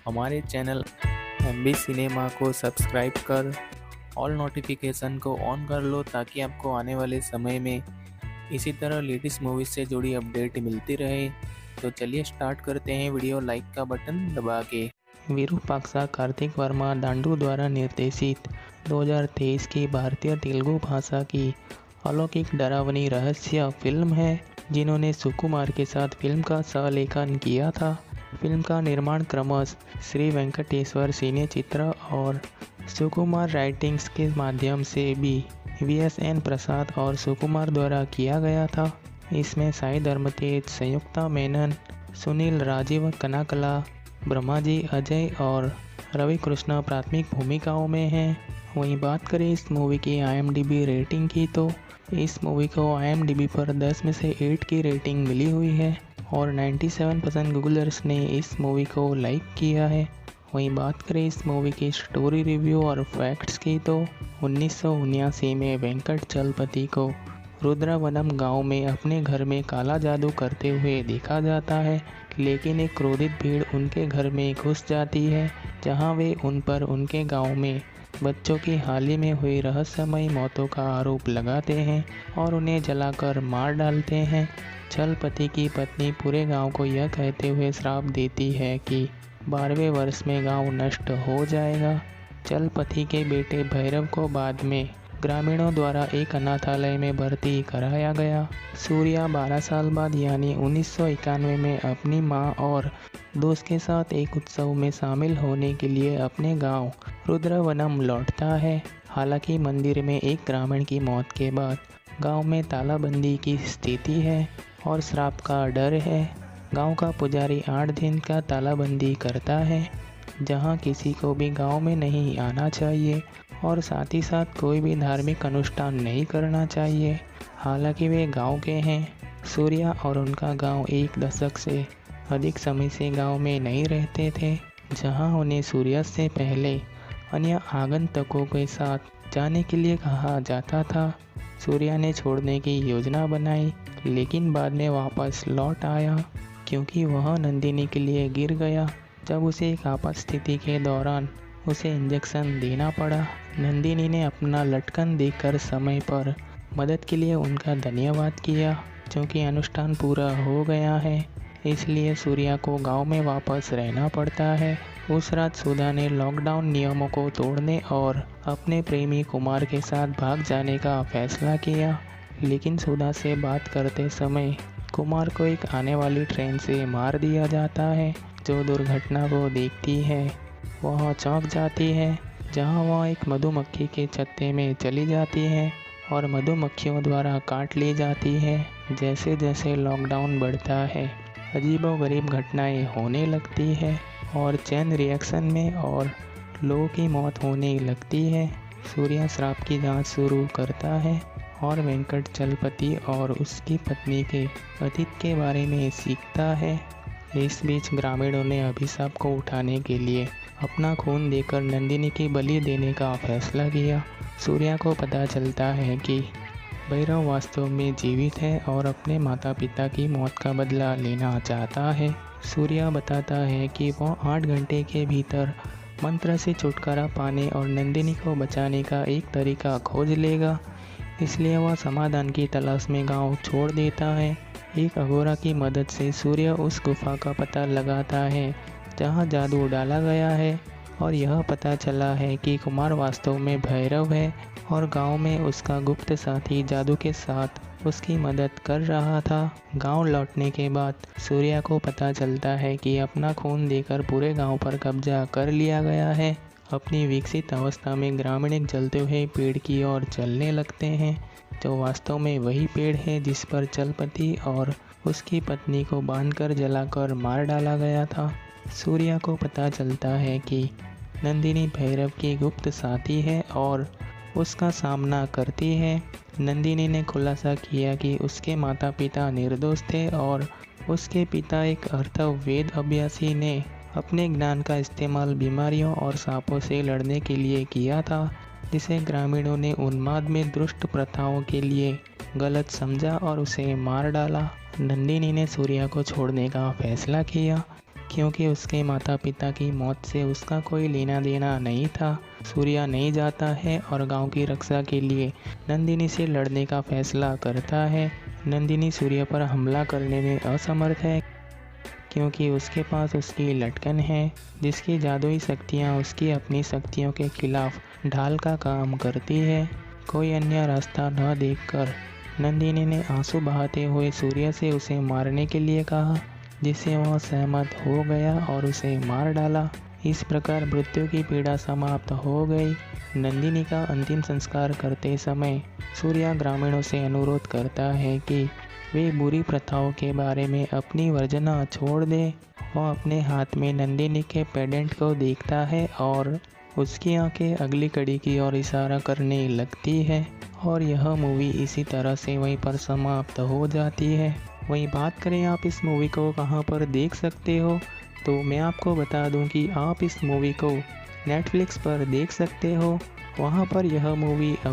हमारे channel MB cinema को subscribe कर ऑल नोटिफिकेशन को ऑन कर लो ताकि आपको आने वाले समय में इसी तरह लेटेस्ट मूवीज से जुड़ी अपडेट मिलती रहे। तो चलिए स्टार्ट करते हैं वीडियो, लाइक का बटन दबा के। विरूपाक्षा कार्तिक वर्मा दांडू द्वारा निर्देशित 2023 की भारतीय तेलुगु भाषा की अलौकिक डरावनी रहस्य फिल्म है, जिन्होंने सुकुमार के साथ फिल्म का सह-लेखन किया था। फिल्म का निर्माण क्रमशः श्री वेंकटेश्वर सिने चित्र और सुकुमार राइटिंग्स के माध्यम से भी VSN प्रसाद और सुकुमार द्वारा किया गया था। इसमें साई धर्मतेज, संयुक्ता मेनन, सुनील राजीव कनाकला, ब्रह्माजी अजय और रवि कृष्णा प्राथमिक भूमिकाओं में हैं। वहीं बात करें इस मूवी की IMDb रेटिंग की, तो इस मूवी को IMDb पर 10 में से 8 की रेटिंग मिली हुई है और 97% गूगलर्स ने इस मूवी को लाइक किया है। वहीं बात करें इस मूवी की स्टोरी रिव्यू और फैक्ट्स की, तो 1979 में वेंकट चलपति को रुद्रवनम गांव में अपने घर में काला जादू करते हुए देखा जाता है, लेकिन एक क्रोधित भीड़ उनके घर में घुस जाती है, जहां वे उन पर उनके गांव में बच्चों की हाल ही में हुई रहस्यमयी मौतों का आरोप लगाते हैं और उन्हें जलाकर मार डालते हैं। चलपति की पत्नी पूरे गांव को यह कहते हुए श्राप देती है कि 12वें वर्ष में गांव नष्ट हो जाएगा। चलपति के बेटे भैरव को बाद में ग्रामीणों द्वारा एक अनाथालय में भर्ती कराया गया। सूर्या 12 साल बाद यानी 1991 में अपनी मां और दोस्त के साथ एक उत्सव में शामिल होने के लिए अपने गांव रुद्रवनम लौटता है। हालांकि मंदिर में एक ग्रामीण की मौत के बाद गांव में तालाबंदी की स्थिति है और श्राप का डर है। गांव का पुजारी 8 दिन का तालाबंदी करता है, जहां किसी को भी गांव में नहीं आना चाहिए और साथ ही साथ कोई भी धार्मिक अनुष्ठान नहीं करना चाहिए। हालांकि वे गांव के हैं। सूर्या और उनका गांव एक दशक से अधिक समय से गांव में नहीं रहते थे, जहां उन्हें सूर्यास्त से पहले अन्य आगंतुकों के साथ जाने के लिए कहा जाता था। सूर्या ने छोड़ने की योजना बनाई, लेकिन बाद में वापस लौट आया क्योंकि वह नंदिनी के लिए गिर गया। जब उसे एक आपात स्थिति के दौरान उसे इंजेक्शन देना पड़ा। नंदिनी ने अपना लटकन देकर समय पर मदद के लिए उनका धन्यवाद किया। क्योंकि अनुष्ठान पूरा हो गया है, इसलिए सूर्या को गांव में वापस रहना पड़ता है। उस रात सुधा ने लॉकडाउन नियमों को तोड़ने और अपने प्रेमी कुमार के साथ भाग जाने का फैसला किया, लेकिन सुधा से बात करते समय कुमार को एक आने वाली ट्रेन से मार दिया जाता है। जो दुर्घटना को देखती है वह चौंक जाती है, जहां वह एक मधुमक्खी के छत्ते में चली जाती है और मधुमक्खियों द्वारा काट ली जाती है। जैसे जैसे लॉकडाउन बढ़ता है, अजीबोगरीब घटनाएं होने लगती है और चैन रिएक्शन में और लोगों की मौत होने लगती है। सूर्या श्राप की जांच शुरू करता है और वेंकट चलपति और उसकी पत्नी के अतीत के बारे में सीखता है। इस बीच ग्रामीणों ने अभिशाप को उठाने के लिए अपना खून देकर नंदिनी की बलि देने का फैसला किया। सूर्या को पता चलता है कि भैरव वास्तव में जीवित है और अपने माता पिता की मौत का बदला लेना चाहता है। सूर्या बताता है कि वह 8 घंटे के भीतर मंत्र से छुटकारा पाने और नंदिनी को बचाने का एक तरीका खोज लेगा, इसलिए वह समाधान की तलाश में गांव छोड़ देता है। एक अघोरा की मदद से सूर्य उस गुफा का पता लगाता है जहां जादू डाला गया है और यह पता चला है कि कुमार वास्तव में भैरव है और गांव में उसका गुप्त साथी जादू के साथ उसकी मदद कर रहा था। गांव लौटने के बाद सूर्या को पता चलता है कि अपना खून देकर पूरे गांव पर कब्जा कर लिया गया है। अपनी विकसित अवस्था में ग्रामीण एक जलते हुए पेड़ की ओर चलने लगते हैं, जो वास्तव में वही पेड़ है जिस पर चलपति और उसकी पत्नी को बांधकर जलाकर मार डाला गया था। सूर्या को पता चलता है कि नंदिनी भैरव की गुप्त साथी है और उसका सामना करती है। नंदिनी ने खुलासा किया कि उसके माता पिता निर्दोष थे और उसके पिता एक अथर्ववेद अभ्यासी ने अपने ज्ञान का इस्तेमाल बीमारियों और सांपों से लड़ने के लिए किया था, जिसे ग्रामीणों ने उन्माद में दुष्ट प्रथाओं के लिए गलत समझा और उसे मार डाला। नंदिनी ने सूर्या को छोड़ने का फैसला किया, क्योंकि उसके माता पिता की मौत से उसका कोई लेना देना नहीं था। सूर्या नहीं जाता है और गांव की रक्षा के लिए नंदिनी से लड़ने का फैसला करता है। नंदिनी सूर्य पर हमला करने में असमर्थ है क्योंकि उसके पास उसकी लटकन है, जिसकी जादुई शक्तियाँ उसकी अपनी शक्तियों के खिलाफ ढाल का काम करती है। कोई अन्य रास्ता न देखकर नंदिनी ने आंसू बहाते हुए सूर्य से उसे मारने के लिए कहा, जिससे वह सहमत हो गया और उसे मार डाला। इस प्रकार मृत्यु की पीड़ा समाप्त हो गई। नंदिनी का अंतिम संस्कार करते समय सूर्या ग्रामीणों से अनुरोध करता है कि वे बुरी प्रथाओं के बारे में अपनी वर्जना छोड़ दें। वह अपने हाथ में नंदिनी के पेंडेंट को देखता है और उसकी आंखें अगली कड़ी की ओर इशारा करने लगती है और यह मूवी इसी तरह से वहीं पर समाप्त हो जाती है। वहीं बात करें आप इस मूवी को कहां पर देख सकते हो, तो मैं आपको बता दूं कि आप इस मूवी को नेटफ्लिक्स पर देख सकते हो। वहां पर यह मूवी